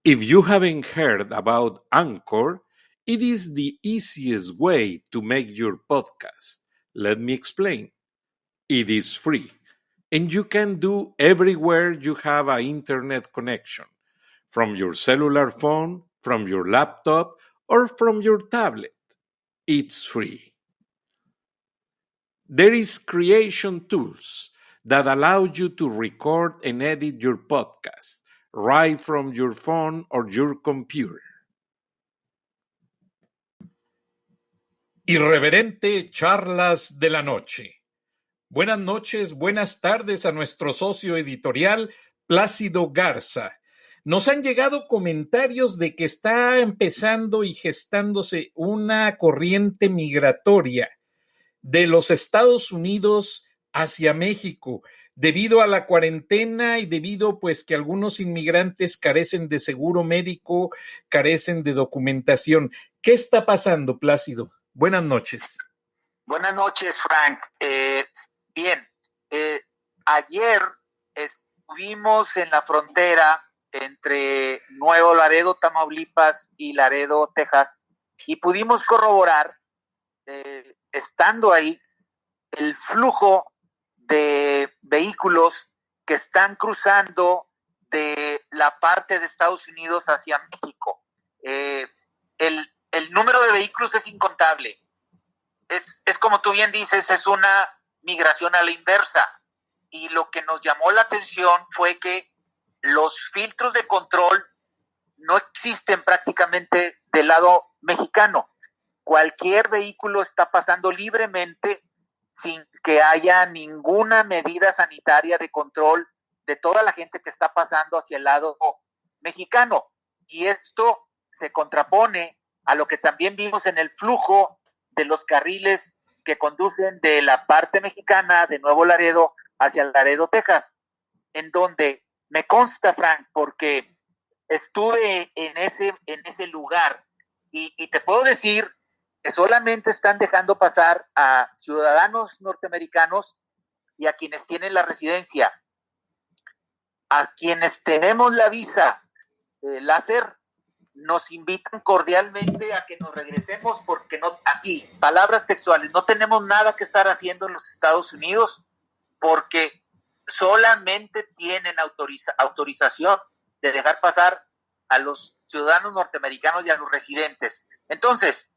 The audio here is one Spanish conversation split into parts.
If you haven't heard about Anchor, it is the easiest way to make your podcast. Let me explain. It is free, and you can do everywhere you have an internet connection, from your cellular phone, from your laptop, or from your tablet. It's free. There is creation tools that allow you to record and edit your podcast right from your phone or your computer. Irreverente Charlas de la Noche. Buenas noches, buenas tardes a nuestro socio editorial Plácido Garza. Nos han llegado comentarios de que está empezando y gestándose una corriente migratoria de los Estados Unidos hacia México, debido a la cuarentena y debido pues que algunos inmigrantes carecen de seguro médico, carecen de documentación. ¿Qué está pasando, Plácido? Buenas noches. Buenas noches, Frank. Bien, ayer estuvimos en la frontera entre Nuevo Laredo, Tamaulipas y Laredo, Texas, y pudimos corroborar, estando ahí, el flujo de vehículos que están cruzando de la parte de Estados Unidos hacia México. El número de vehículos es incontable. Es como tú bien dices, es una migración a la inversa. Y lo que nos llamó la atención fue que los filtros de control no existen prácticamente del lado mexicano. Cualquier vehículo está pasando libremente sin que haya ninguna medida sanitaria de control de toda la gente que está pasando hacia el lado mexicano. Y esto se contrapone a lo que también vimos en el flujo de los carriles que conducen de la parte mexicana de Nuevo Laredo hacia Laredo, Texas, en donde me consta, Frank, porque estuve en ese lugar y te puedo decir que solamente están dejando pasar a ciudadanos norteamericanos y a quienes tienen la residencia. A quienes tenemos la visa láser, nos invitan cordialmente a que nos regresemos porque no, así, palabras textuales, no tenemos nada que estar haciendo en los Estados Unidos porque solamente tienen autorización de dejar pasar a los ciudadanos norteamericanos y a los residentes. Entonces,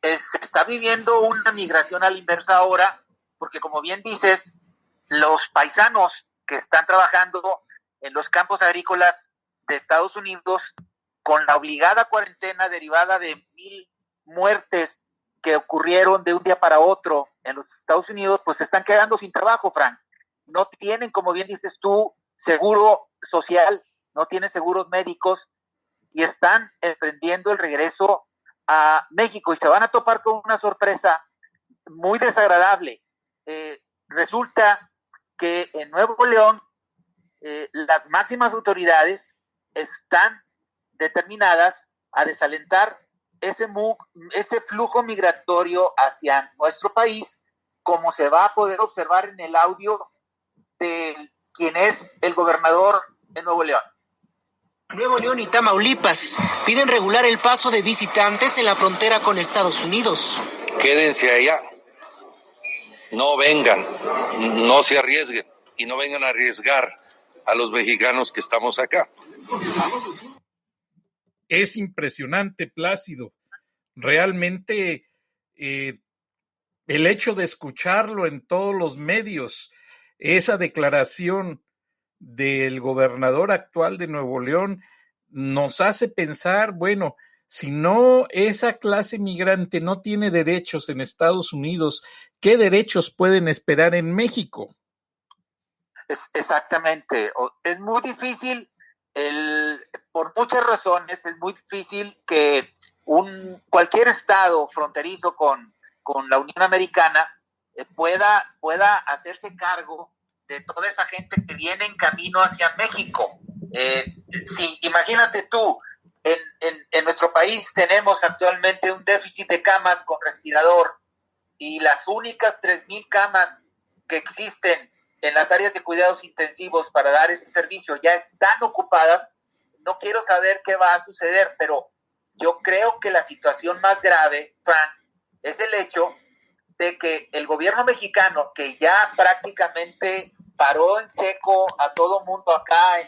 se está viviendo una migración a la inversa ahora porque, como bien dices, los paisanos que están trabajando en los campos agrícolas de Estados Unidos, con la obligada cuarentena derivada de 1,000 muertes que ocurrieron de un día para otro en los Estados Unidos, pues se están quedando sin trabajo, Frank. No tienen, como bien dices tú, seguro social, no tienen seguros médicos y están emprendiendo el regreso a México y se van a topar con una sorpresa muy desagradable. Resulta que en Nuevo León las máximas autoridades están determinadas a desalentar ese flujo migratorio hacia nuestro país, como se va a poder observar en el audio de quien es el gobernador de Nuevo León. Nuevo León y Tamaulipas piden regular el paso de visitantes en la frontera con Estados Unidos. Quédense allá, no vengan, no se arriesguen y no vengan a arriesgar a los mexicanos que estamos acá. Es impresionante, Plácido. Realmente el hecho de escucharlo en todos los medios, esa declaración del gobernador actual de Nuevo León, nos hace pensar, bueno, si no, esa clase migrante no tiene derechos en Estados Unidos, ¿qué derechos pueden esperar en México? Exactamente. Es muy difícil, por muchas razones, es muy difícil que cualquier estado fronterizo con la Unión Americana pueda hacerse cargo de toda esa gente que viene en camino hacia México. Sí, imagínate tú, en nuestro país tenemos actualmente un déficit de camas con respirador y las únicas 3,000 camas que existen en las áreas de cuidados intensivos para dar ese servicio ya están ocupadas. no quiero saber qué va a suceder, pero yo creo que la situación más grave, Frank, es el hecho de que el gobierno mexicano, que ya prácticamente paró en seco a todo mundo acá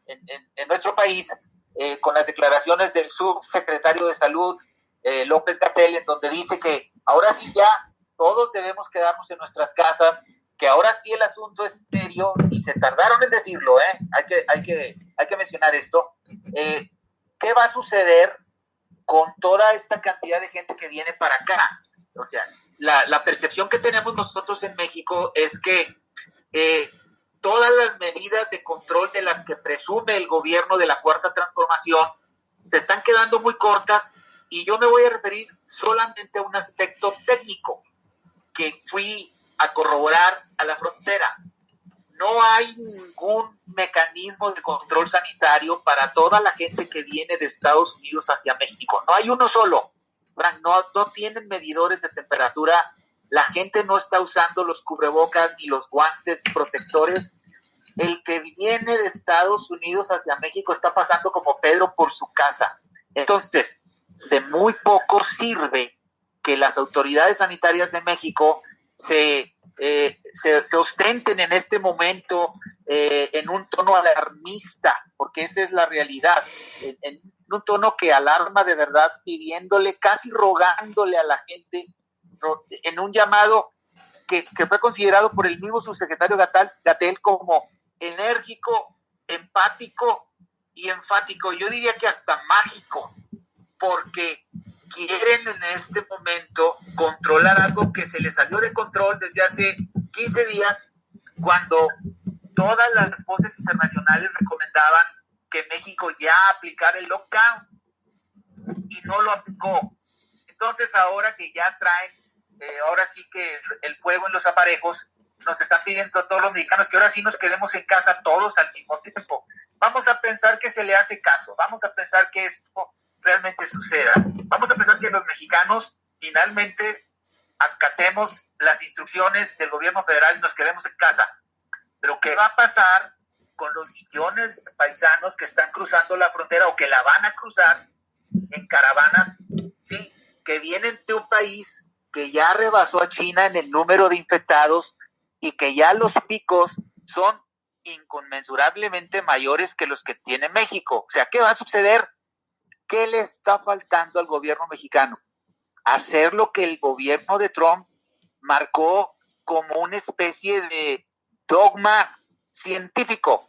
en nuestro país, con las declaraciones del subsecretario de Salud, López-Gatell, en donde dice que ahora sí ya todos debemos quedarnos en nuestras casas, que ahora sí el asunto es serio, y se tardaron en decirlo, hay que mencionar esto. ¿Qué va a suceder con toda esta cantidad de gente que viene para acá? O sea, la percepción que tenemos nosotros en México es que todas las medidas de control de las que presume el gobierno de la Cuarta Transformación se están quedando muy cortas, y yo me voy a referir solamente a un aspecto técnico que fui a corroborar a la frontera. No hay ningún mecanismo de control sanitario para toda la gente que viene de Estados Unidos hacia México. No hay uno solo. No tienen medidores de temperatura. La gente no está usando los cubrebocas ni los guantes protectores. El que viene de Estados Unidos hacia México está pasando como Pedro por su casa. Entonces, de muy poco sirve que las autoridades sanitarias de México se ostenten en este momento en un tono alarmista, porque esa es la realidad, en un tono que alarma de verdad, pidiéndole, casi rogándole a la gente, en un llamado que fue considerado por el mismo subsecretario Gatell como enérgico, empático y enfático, yo diría que hasta mágico, porque quieren en este momento controlar algo que se les salió de control desde hace 15 días, cuando todas las voces internacionales recomendaban que México ya aplicara el lockdown, y no lo aplicó. Entonces, ahora que ya traen, ahora sí que el fuego en los aparejos, nos están pidiendo a todos los mexicanos que ahora sí nos quedemos en casa todos al mismo tiempo. Vamos a pensar que se le hace caso, vamos a pensar que esto realmente suceda, vamos a pensar que los mexicanos finalmente acatemos las instrucciones del gobierno federal y nos quedemos en casa. Pero ¿qué va a pasar con los millones de paisanos que están cruzando la frontera o que la van a cruzar en caravanas, ¿sí?, que vienen de un país que ya rebasó a China en el número de infectados y que ya los picos son inconmensurablemente mayores que los que tiene México? O sea, ¿qué va a suceder? ¿Qué le está faltando al gobierno mexicano? Hacer lo que el gobierno de Trump marcó como una especie de dogma científico.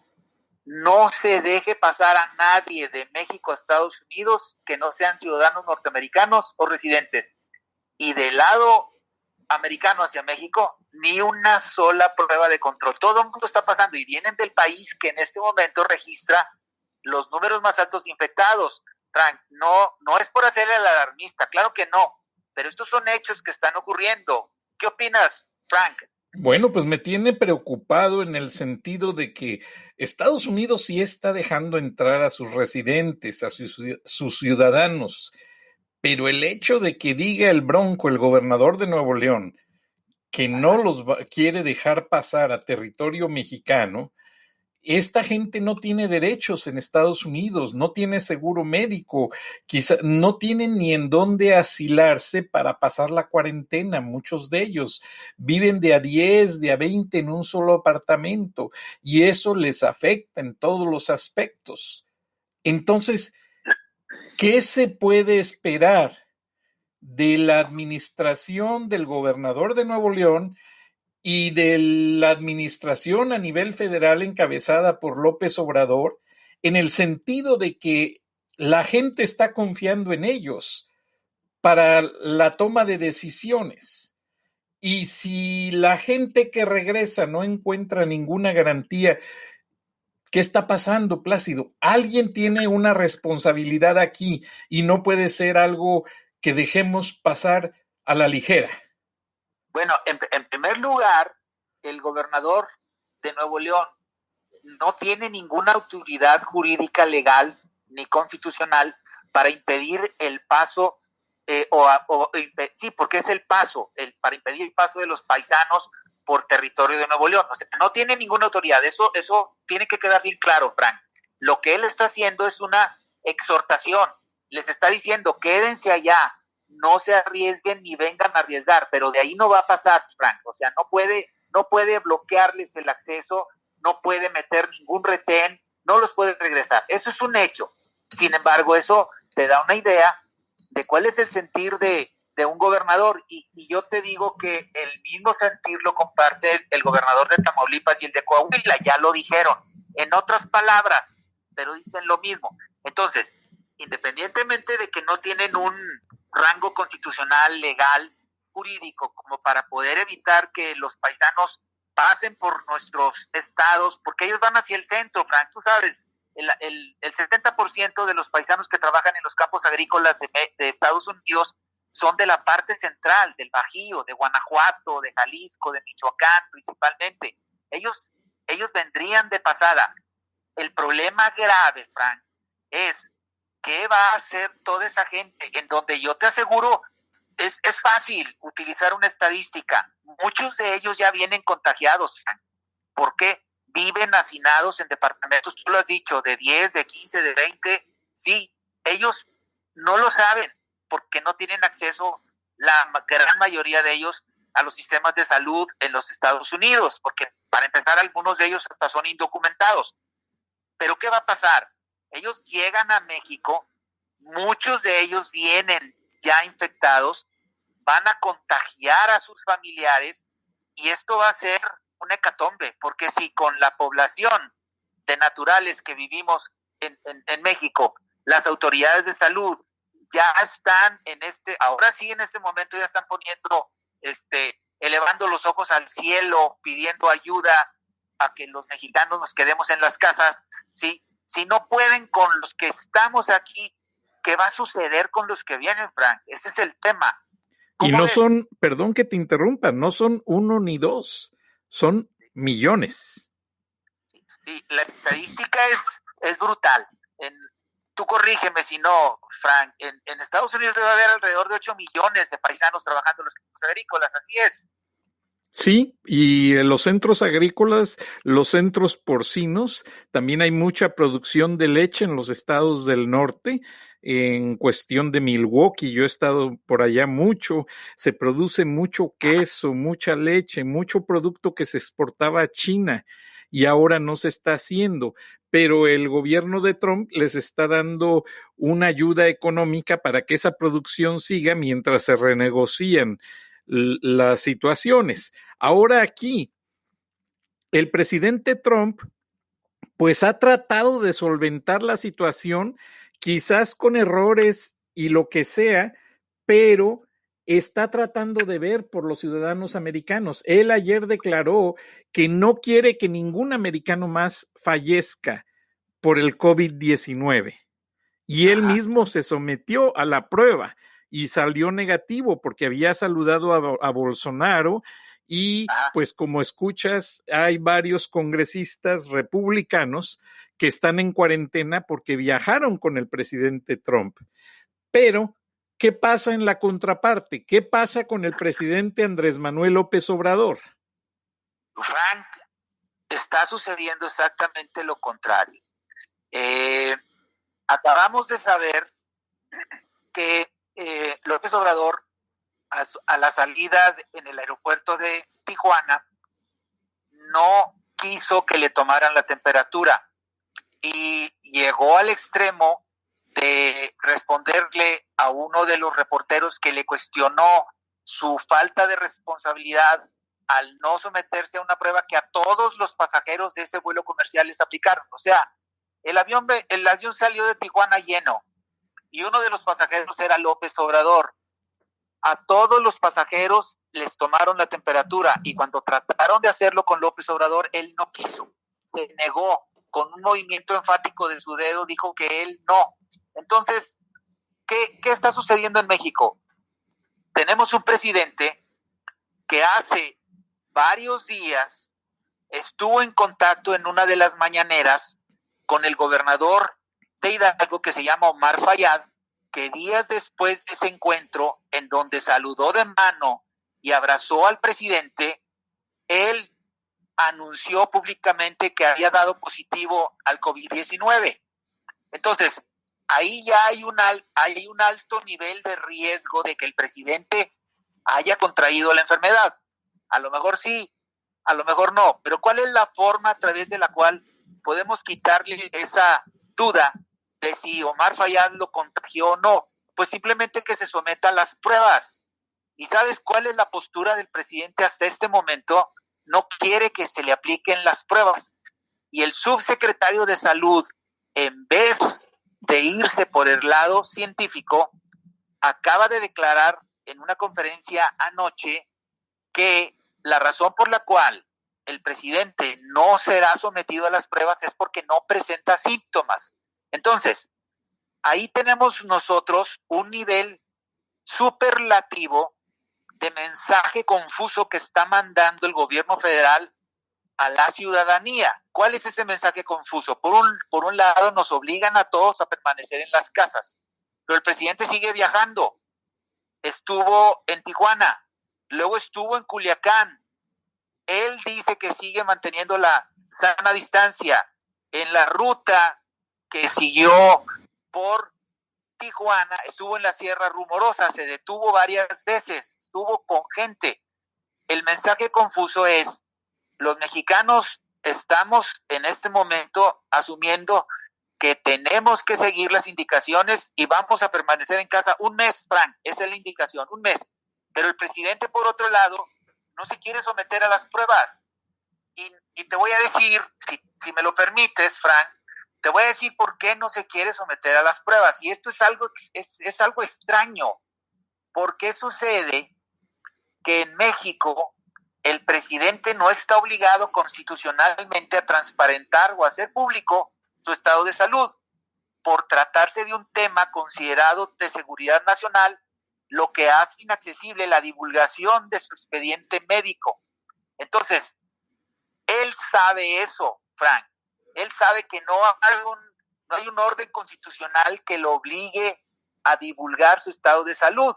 No se deje pasar a nadie de México a Estados Unidos que no sean ciudadanos norteamericanos o residentes. Y del lado americano hacia México, ni una sola prueba de control. Todo el mundo está pasando y vienen del país que en este momento registra los números más altos de infectados. Frank, no es por hacerle el alarmista, claro que no, pero estos son hechos que están ocurriendo. ¿Qué opinas, Frank? Bueno, pues me tiene preocupado en el sentido de que Estados Unidos sí está dejando entrar a sus residentes, a sus ciudadanos, pero el hecho de que diga el Bronco, el gobernador de Nuevo León, que no los quiere dejar pasar a territorio mexicano, esta gente no tiene derechos en Estados Unidos, no tiene seguro médico, quizá no tienen ni en dónde asilarse para pasar la cuarentena. Muchos de ellos viven de a 10, de a 20 en un solo apartamento, y eso les afecta en todos los aspectos. Entonces, ¿qué se puede esperar de la administración del gobernador de Nuevo León y de la administración a nivel federal encabezada por López Obrador, en el sentido de que la gente está confiando en ellos para la toma de decisiones? Y si la gente que regresa no encuentra ninguna garantía, ¿qué está pasando, Plácido? Alguien tiene una responsabilidad aquí y no puede ser algo que dejemos pasar a la ligera. Bueno, en primer lugar, el gobernador de Nuevo León no tiene ninguna autoridad jurídica, legal ni constitucional para impedir el paso, porque es el paso, para impedir el paso de los paisanos por territorio de Nuevo León. O sea, no tiene ninguna autoridad. Eso tiene que quedar bien claro, Frank. Lo que él está haciendo es una exhortación. Les está diciendo, quédense allá, no se arriesguen ni vengan a arriesgar, pero de ahí no va a pasar, Frank. O sea, no puede bloquearles el acceso, no puede meter ningún retén, no los puede regresar. Eso es un hecho. Sin embargo, eso te da una idea de cuál es el sentir de un gobernador, y yo te digo que el mismo sentir lo comparte el gobernador de Tamaulipas y el de Coahuila, ya lo dijeron, en otras palabras, pero dicen lo mismo. Entonces, independientemente de que no tienen un rango constitucional, legal, jurídico, como para poder evitar que los paisanos pasen por nuestros estados, porque ellos van hacia el centro, Frank, tú sabes, el 70% de los paisanos que trabajan en los campos agrícolas de Estados Unidos son de la parte central, del Bajío, de Guanajuato, de Jalisco, de Michoacán principalmente. Ellos vendrían de pasada. El problema grave, Frank, es qué va a hacer toda esa gente, en donde yo te aseguro, es fácil utilizar una estadística. Muchos de ellos ya vienen contagiados, Frank. ¿Por qué? Viven hacinados en departamentos, tú lo has dicho, de 10, de 15, de 20. Sí, ellos no lo saben porque no tienen acceso, la gran mayoría de ellos, a los sistemas de salud en los Estados Unidos, porque para empezar algunos de ellos hasta son indocumentados. Pero ¿qué va a pasar? Ellos llegan a México, muchos de ellos vienen ya infectados, van a contagiar a sus familiares y esto va a ser una hecatombe, porque si con la población de naturales que vivimos en México, las autoridades de salud ya están ahora sí en este momento ya están poniendo, elevando los ojos al cielo, pidiendo ayuda a que los mexicanos nos quedemos en las casas, ¿sí? Si no pueden con los que estamos aquí, ¿qué va a suceder con los que vienen, Frank? Ese es el tema. Y no son, perdón que te interrumpa, no son uno ni dos, son millones. Sí, la estadística es brutal. Tú corrígeme si no, Frank, en Estados Unidos debe haber alrededor de 8 millones de paisanos trabajando en los campos agrícolas, así es. Sí, y en los centros agrícolas, los centros porcinos, también hay mucha producción de leche en los estados del norte. En cuestión de Milwaukee, yo he estado por allá mucho, se produce mucho queso, mucha leche, mucho producto que se exportaba a China y ahora no se está haciendo, pero el gobierno de Trump les está dando una ayuda económica para que esa producción siga mientras se renegocian las situaciones. Ahora aquí, el presidente Trump pues ha tratado de solventar la situación, quizás con errores y lo que sea, pero está tratando de ver por los ciudadanos americanos. Él ayer declaró que no quiere que ningún americano más fallezca por el COVID-19 y él mismo se sometió a la prueba y salió negativo porque había saludado a Bolsonaro y pues como escuchas hay varios congresistas republicanos que están en cuarentena porque viajaron con el presidente Trump. Pero, ¿qué pasa en la contraparte? ¿Qué pasa con el presidente Andrés Manuel López Obrador? Frank, está sucediendo exactamente lo contrario. Acabamos de saber que López Obrador, a la salida en el aeropuerto de Tijuana, no quiso que le tomaran la temperatura y llegó al extremo de responderle a uno de los reporteros que le cuestionó su falta de responsabilidad al no someterse a una prueba que a todos los pasajeros de ese vuelo comercial les aplicaron. O sea, el avión salió de Tijuana lleno y uno de los pasajeros era López Obrador. A todos los pasajeros les tomaron la temperatura y cuando trataron de hacerlo con López Obrador, él no quiso, se negó. Con un movimiento enfático de su dedo dijo que él no. Entonces, ¿qué está sucediendo en México? Tenemos un presidente que hace varios días estuvo en contacto en una de las mañaneras con el gobernador de Hidalgo que se llama Omar Fayad, que días después de ese encuentro en donde saludó de mano y abrazó al presidente, él anunció públicamente que había dado positivo al COVID-19. Entonces, ahí ya hay un alto nivel de riesgo de que el presidente haya contraído la enfermedad. A lo mejor sí, a lo mejor no, pero ¿cuál es la forma a través de la cual podemos quitarle esa duda de si Omar Fayad lo contagió o no? Pues simplemente que se someta a las pruebas. ¿Y sabes cuál es la postura del presidente hasta este momento? No quiere que se le apliquen las pruebas. Y el subsecretario de Salud, en vez de irse por el lado científico, acaba de declarar en una conferencia anoche que la razón por la cual el presidente no será sometido a las pruebas es porque no presenta síntomas. Entonces, ahí tenemos nosotros un nivel superlativo de mensaje confuso que está mandando el gobierno federal a la ciudadanía. ¿Cuál es ese mensaje confuso? Por un lado, nos obligan a todos a permanecer en las casas, pero el presidente sigue viajando. Estuvo en Tijuana, luego estuvo en Culiacán. Él dice que sigue manteniendo la sana distancia. En la ruta que siguió por Tijuana, estuvo en la Sierra Rumorosa, se detuvo varias veces, estuvo con gente. El mensaje confuso es: los mexicanos estamos en este momento asumiendo que tenemos que seguir las indicaciones y vamos a permanecer en casa un mes, Frank, esa es la indicación, un mes. Pero el presidente, por otro lado, no se quiere someter a las pruebas. Y te voy a decir, si me lo permites, Frank, te voy a decir por qué no se quiere someter a las pruebas. Y esto es algo extraño. ¿Por qué sucede que en México el presidente no está obligado constitucionalmente a transparentar o a hacer público su estado de salud? Por tratarse de un tema considerado de seguridad nacional, lo que hace inaccesible la divulgación de su expediente médico. Entonces, él sabe eso, Frank. Él sabe que no hay un orden constitucional que lo obligue a divulgar su estado de salud.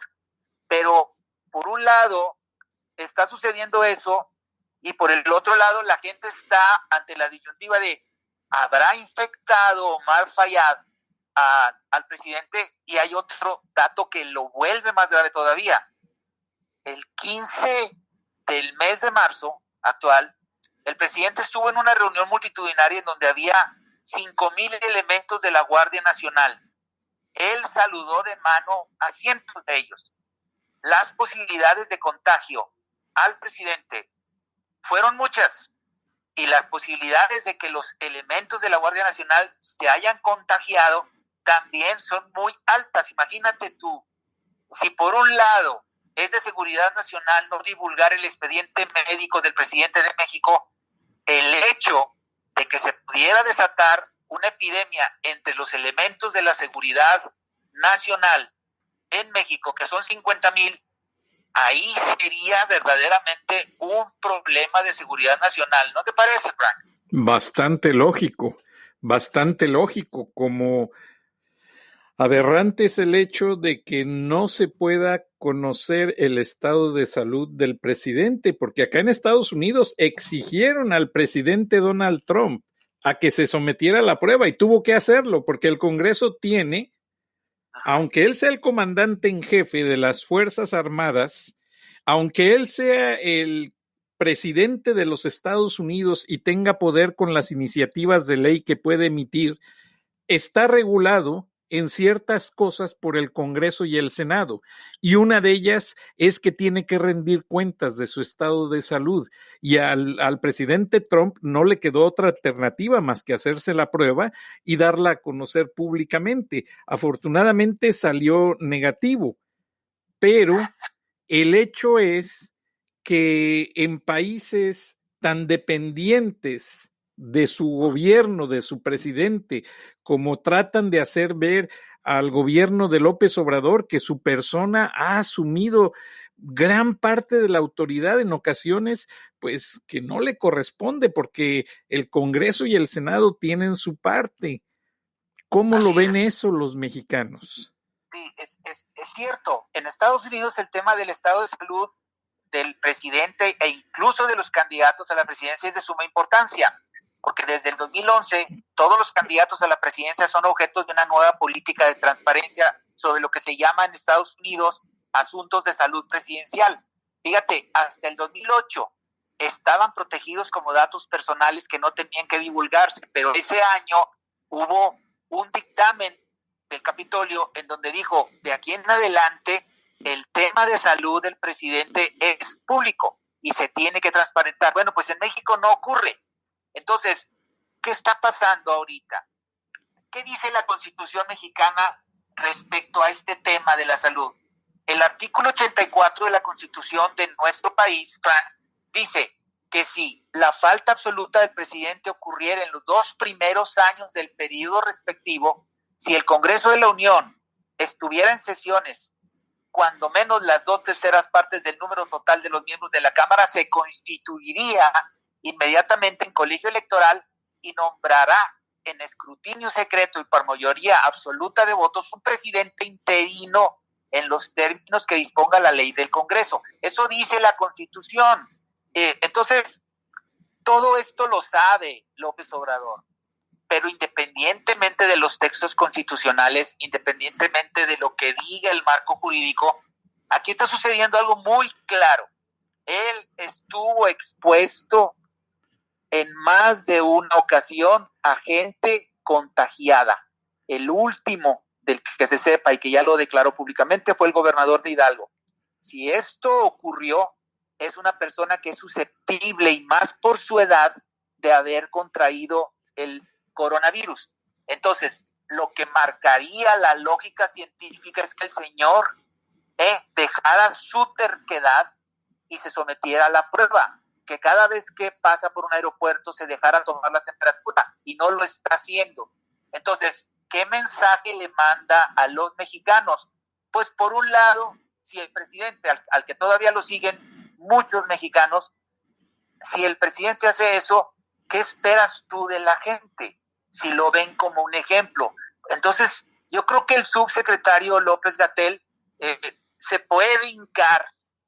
Pero, por un lado, está sucediendo eso, y por el otro lado, la gente está ante la disyuntiva de: ¿habrá infectado Omar Fayad al presidente? Y hay otro dato que lo vuelve más grave todavía. El 15 del mes de marzo actual, el presidente estuvo en una reunión multitudinaria en donde había 5,000 elementos de la Guardia Nacional. Él saludó de mano a cientos de ellos. Las posibilidades de contagio al presidente fueron muchas, y las posibilidades de que los elementos de la Guardia Nacional se hayan contagiado también son muy altas. Imagínate tú, si por un lado es de seguridad nacional no divulgar el expediente médico del presidente de México, el hecho de que se pudiera desatar una epidemia entre los elementos de la seguridad nacional en México, que son 50,000, ahí sería verdaderamente un problema de seguridad nacional. ¿No te parece, Frank? Bastante lógico, como aberrante es el hecho de que no se pueda conocer el estado de salud del presidente, porque acá en Estados Unidos exigieron al presidente Donald Trump a que se sometiera a la prueba, y tuvo que hacerlo porque el Congreso tiene, aunque él sea el comandante en jefe de las Fuerzas Armadas, aunque él sea el presidente de los Estados Unidos y tenga poder con las iniciativas de ley que puede emitir, está regulado en ciertas cosas por el Congreso y el Senado, y una de ellas es que tiene que rendir cuentas de su estado de salud, y al presidente Trump no le quedó otra alternativa más que hacerse la prueba y darla a conocer públicamente. Afortunadamente salió negativo, pero el hecho es que en países tan dependientes de su gobierno, de su presidente, como tratan de hacer ver al gobierno de López Obrador, que su persona ha asumido gran parte de la autoridad en ocasiones, pues que no le corresponde, porque el Congreso y el Senado tienen su parte. ¿Cómo lo ven eso los mexicanos? Sí, es cierto. En Estados Unidos el tema del estado de salud del presidente e incluso de los candidatos a la presidencia es de suma importancia, porque desde el 2011 todos los candidatos a la presidencia son objetos de una nueva política de transparencia sobre lo que se llama en Estados Unidos asuntos de salud presidencial. Fíjate, hasta el 2008 estaban protegidos como datos personales que no tenían que divulgarse, pero ese año hubo un dictamen del Capitolio en donde dijo, de aquí en adelante el tema de salud del presidente es público y se tiene que transparentar. Bueno, pues en México no ocurre. Entonces, ¿qué está pasando ahorita? ¿Qué dice la Constitución mexicana respecto a este tema de la salud? El artículo 84 de la Constitución de nuestro país, Frank, dice que si la falta absoluta del presidente ocurriera en los 2 primeros años del periodo respectivo, si el Congreso de la Unión estuviera en sesiones, cuando menos las 2/3 partes del número total de los miembros de la Cámara, se constituiría inmediatamente en colegio electoral y nombrará en escrutinio secreto y por mayoría absoluta de votos un presidente interino en los términos que disponga la ley del Congreso. Eso dice la Constitución. Entonces, todo esto lo sabe López Obrador, pero independientemente de los textos constitucionales, independientemente de lo que diga el marco jurídico, aquí está sucediendo algo muy claro. Él estuvo expuesto en más de una ocasión a gente contagiada. El último del que se sepa y que ya lo declaró públicamente fue el gobernador de Hidalgo. Si esto ocurrió, es una persona que es susceptible, y más por su edad, de haber contraído el coronavirus. Entonces, lo que marcaría la lógica científica es que el señor dejara su terquedad y se sometiera a la prueba, que cada vez que pasa por un aeropuerto se dejara tomar la temperatura, y no lo está haciendo. Entonces, ¿qué mensaje le manda a los mexicanos? Pues por un lado, si el presidente, al que todavía lo siguen muchos mexicanos, si el presidente hace eso, ¿qué esperas tú de la gente? Si lo ven como un ejemplo. Entonces, yo creo que el subsecretario López-Gatell se puede hincar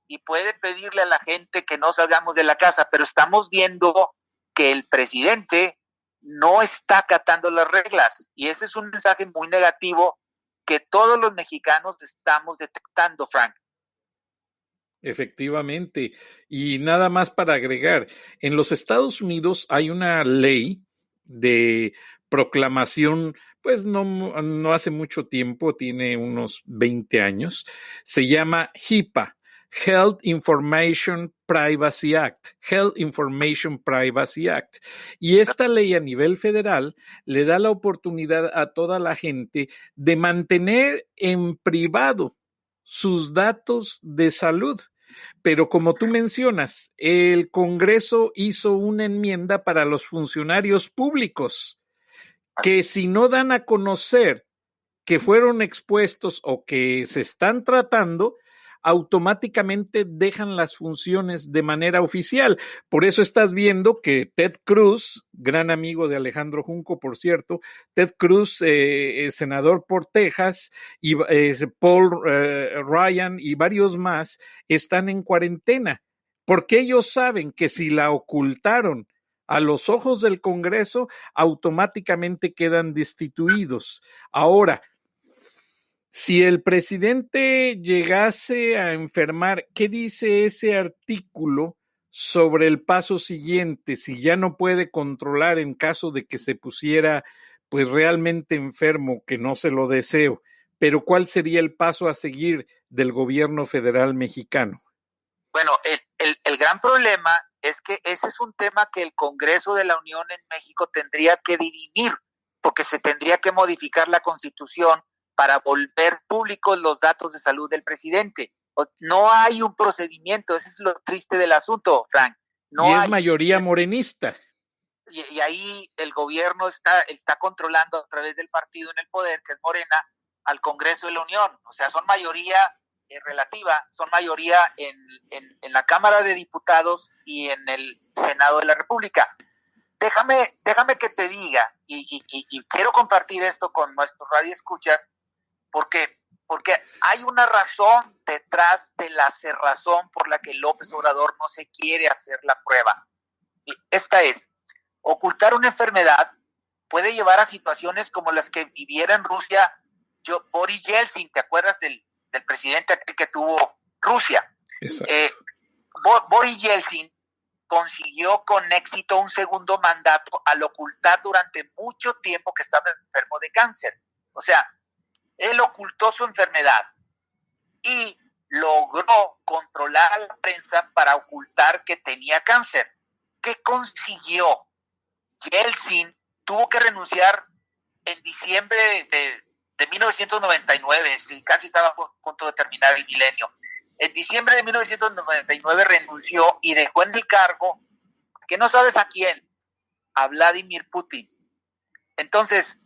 y puede pedirle a la gente que no salgamos de la casa, pero estamos viendo que el presidente no está acatando las reglas, y ese es un mensaje muy negativo que todos los mexicanos estamos detectando, Frank. Efectivamente. Y nada más para agregar, en los Estados Unidos hay una ley de proclamación, pues no hace mucho tiempo, tiene unos 20 años, se llama HIPAA, Health Information Privacy Act, Health Information Privacy Act. Y esta ley a nivel federal le da la oportunidad a toda la gente de mantener en privado sus datos de salud. Pero como tú mencionas, el Congreso hizo una enmienda para los funcionarios públicos que si no dan a conocer que fueron expuestos o que se están tratando, automáticamente dejan las funciones de manera oficial. Por eso estás viendo que Ted Cruz, gran amigo de Alejandro Junco, por cierto, Ted Cruz, senador por Texas, y Paul Ryan y varios más están en cuarentena, porque ellos saben que si la ocultaron a los ojos del Congreso, automáticamente quedan destituidos. Ahora, si el presidente llegase a enfermar, ¿qué dice ese artículo sobre el paso siguiente? Si ya no puede controlar en caso de que se pusiera pues realmente enfermo, que no se lo deseo, pero ¿cuál sería el paso a seguir del gobierno federal mexicano? Bueno, el gran problema es que ese es un tema que el Congreso de la Unión en México tendría que dirimir, porque se tendría que modificar la Constitución para volver públicos los datos de salud del presidente. No hay un procedimiento, ese es lo triste del asunto, Frank. No y es hay mayoría morenista. Y ahí el gobierno está controlando a través del partido en el poder, que es Morena, al Congreso de la Unión. O sea, son mayoría relativa, son mayoría en la Cámara de Diputados y en el Senado de la República. Déjame que te diga, y quiero compartir esto con nuestros radioescuchas, porque porque hay una razón detrás de la cerrazón por la que López Obrador no se quiere hacer la prueba. Y esta es, ocultar una enfermedad puede llevar a situaciones como las que viviera en Rusia Boris Yeltsin. ¿Te acuerdas del presidente aquel que tuvo Rusia? Exacto. Boris Yeltsin consiguió con éxito un segundo mandato al ocultar durante mucho tiempo que estaba enfermo de cáncer. O sea, él ocultó su enfermedad y logró controlar a la prensa para ocultar que tenía cáncer. ¿Qué consiguió? Yeltsin tuvo que renunciar en diciembre de 1999, sí, casi estaba a punto de terminar el milenio. En diciembre de 1999 renunció y dejó en el cargo, que no sabes a quién, a Vladimir Putin. Entonces,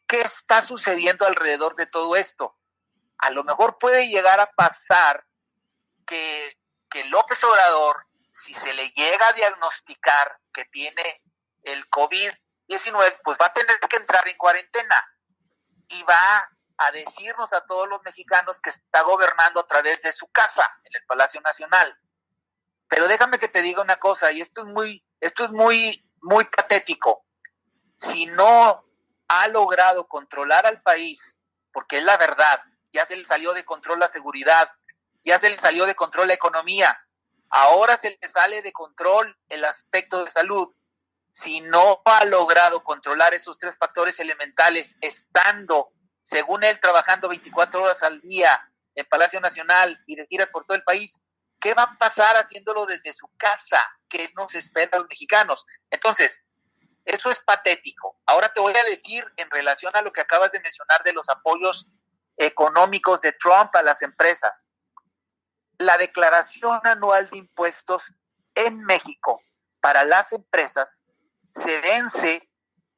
¿qué está sucediendo alrededor de todo esto? A lo mejor puede llegar a pasar que López Obrador, si se le llega a diagnosticar que tiene el COVID-19, pues va a tener que entrar en cuarentena y va a decirnos a todos los mexicanos que está gobernando a través de su casa en el Palacio Nacional. Pero déjame que te diga una cosa, y esto es muy patético. Si no ha logrado controlar al país, porque es la verdad, ya se le salió de control la seguridad, ya se le salió de control la economía, ahora se le sale de control el aspecto de salud. Si no ha logrado controlar esos tres factores elementales, estando, según él, trabajando 24 horas al día en Palacio Nacional y de giras por todo el país, ¿qué va a pasar haciéndolo desde su casa? ¿Qué nos espera a los mexicanos? Entonces, eso es patético. Ahora te voy a decir, en relación a lo que acabas de mencionar de los apoyos económicos de Trump a las empresas, la declaración anual de impuestos en México para las empresas se vence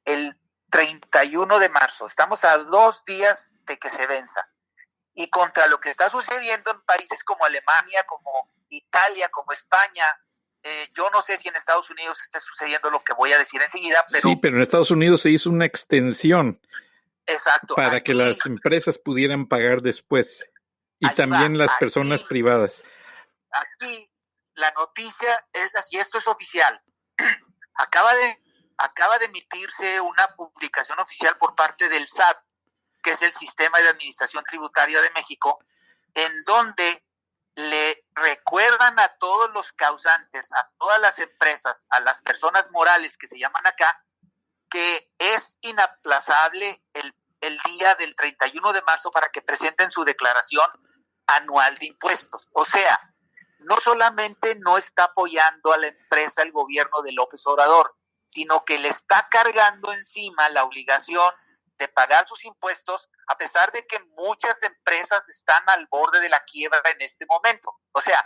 el 31 de marzo. Estamos a 2 días de que se venza. Y contra lo que está sucediendo en países como Alemania, como Italia, como España, yo no sé si en Estados Unidos está sucediendo lo que voy a decir enseguida, pero... Sí, pero en Estados Unidos se hizo una extensión. Exacto. Para aquí, que las empresas pudieran pagar después. Y también las personas privadas. Aquí la noticia es, y esto es oficial, acaba de emitirse una publicación oficial por parte del SAT, que es el Sistema de Administración Tributaria de México, en donde le recuerdan a todos los causantes, a todas las empresas, a las personas morales que se llaman acá, que es inaplazable el día del 31 de marzo para que presenten su declaración anual de impuestos. O sea, no solamente no está apoyando a la empresa el gobierno de López Obrador, sino que le está cargando encima la obligación de pagar sus impuestos, a pesar de que muchas empresas están al borde de la quiebra en este momento. O sea,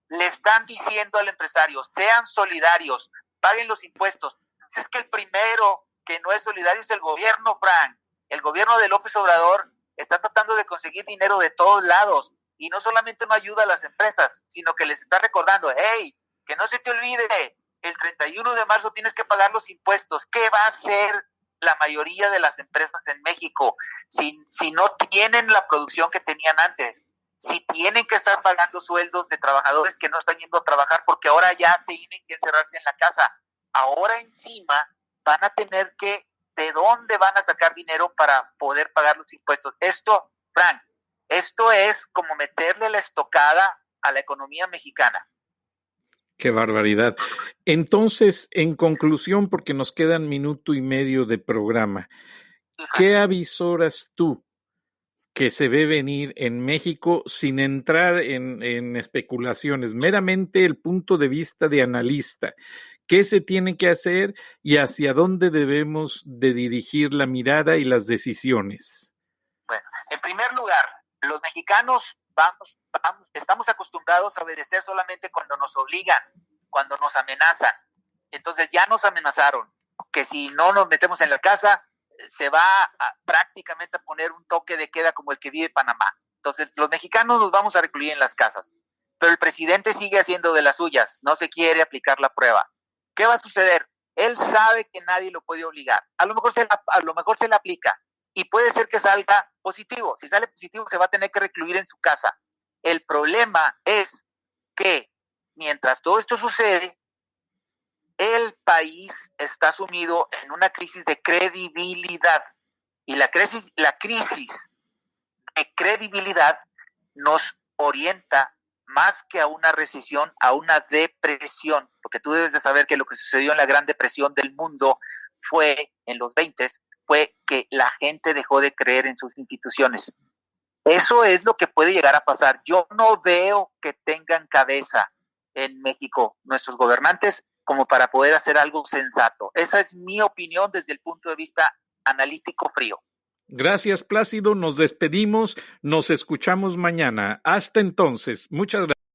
le están diciendo al empresario, sean solidarios, paguen los impuestos. Es que el primero que no es solidario es el gobierno, Frank. El gobierno de López Obrador está tratando de conseguir dinero de todos lados y no solamente no ayuda a las empresas, sino que les está recordando, hey, que no se te olvide, el 31 de marzo tienes que pagar los impuestos. ¿Qué va a hacer la mayoría de las empresas en México si no tienen la producción que tenían antes? Si tienen que estar pagando sueldos de trabajadores que no están yendo a trabajar porque ahora ya tienen que encerrarse en la casa. Ahora encima van a tener que, ¿de dónde van a sacar dinero para poder pagar los impuestos? Esto, Frank, esto es como meterle la estocada a la economía mexicana. Qué barbaridad. Entonces, en conclusión, porque nos quedan 1.5 minutos de programa, ¿qué avisoras tú que se ve venir en México sin entrar en especulaciones? Meramente el punto de vista de analista. ¿Qué se tiene que hacer y hacia dónde debemos de dirigir la mirada y las decisiones? Bueno, en primer lugar, los mexicanos estamos acostumbrados a obedecer solamente cuando nos obligan, cuando nos amenazan. Entonces ya nos amenazaron que si no nos metemos en la casa, se va prácticamente a poner un toque de queda como el que vive Panamá. Entonces los mexicanos nos vamos a recluir en las casas, pero el presidente sigue haciendo de las suyas, no se quiere aplicar la prueba. ¿Qué va a suceder? Él sabe que nadie lo puede obligar. A lo mejor se la aplica y puede ser que salga positivo. Si sale positivo, se va a tener que recluir en su casa. El problema es que mientras todo esto sucede, el país está sumido en una crisis de credibilidad. Y la crisis de credibilidad nos orienta más que a una recesión, a una depresión, porque tú debes de saber que lo que sucedió en la Gran Depresión del mundo fue, en los 20, fue que la gente dejó de creer en sus instituciones. Eso es lo que puede llegar a pasar. Yo no veo que tengan cabeza en México nuestros gobernantes como para poder hacer algo sensato. Esa es mi opinión desde el punto de vista analítico frío. Gracias, Plácido. Nos despedimos. Nos escuchamos mañana. Hasta entonces. Muchas gracias.